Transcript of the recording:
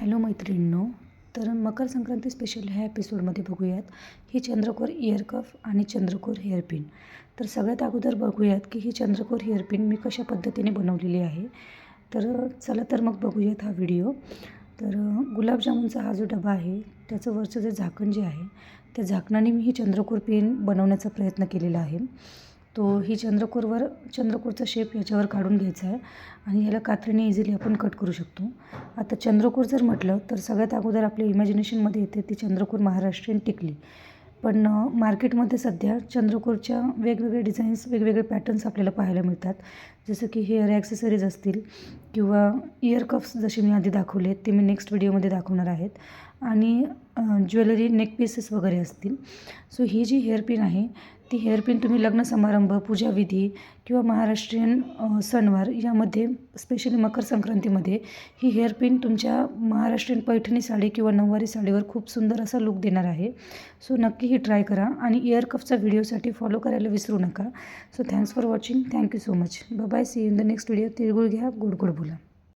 Hello मैत्रिणींनो, तर Makar Sankranti special ह्या एपिसोडमध्ये बघूयात ही चंद्रकोर इयर कफ आणि चंद्रकोर हेअरपिन. तर सगळ्यात अगोदर बघूयात की ही चंद्रकोर हेअरपिन मी कशा पद्धतीने बनवलेली आहे. तर चला तर मग बघूयात हा व्हिडिओ. तर गुलाबजामुनचा हा जो डबा आहे त्याचं वरचं जे झाकण जे आहे त्या झाकणाने मी ही चंद्रकोर पेन बनवण्याचा प्रयत्न केलेला आहे. ही चंद्रकोरचा शेप याच्यावर काढून घ्यायचा आहे आणि ह्याला कात्रीने इझिली आपण कट करू शकतो. आता चंद्रकोर जर म्हटलं तर सगळ्यात अगोदर आपल्या इमॅजिनेशनमध्ये येते ती चंद्रकोर महाराष्ट्रीयन टिकली. पण मार्केटमध्ये सध्या चंद्रकोरच्या वेगवेगळे डिझाईन्स, वेगवेगळे पॅटर्न्स आपल्याला पाहायला मिळतात. जसं की हेअर ॲक्सेसरीज असतील किंवा इयर कफ्स जसे मी आधी दाखवले ते मी नेक्स्ट व्हिडिओमध्ये दाखवणार आहेत, आणि ज्वेलरी नेक पीसेस वगैरे असतील. ही जी हेअरपिन आहे ती हेअरपिन तुम्ही लग्न समारंभ, पूजाविधी किंवा महाराष्ट्रीयन सणवार यामध्ये, स्पेशली मकर संक्रांतीमध्ये ही हेअरपिन तुमच्या महाराष्ट्रीयन पैठणी साडी किंवा नऊवारी साडीवर खूप सुंदर असा लुक देणार आहे. नक्की ही ट्राय करा आणि इयर कफचा व्हिडिओसाठी फॉलो करायला विसरू नका. Thanks for watching. Thank you so much. Bye. See you in the next video. तिळगुळ घ्या, गोड गोड बोला.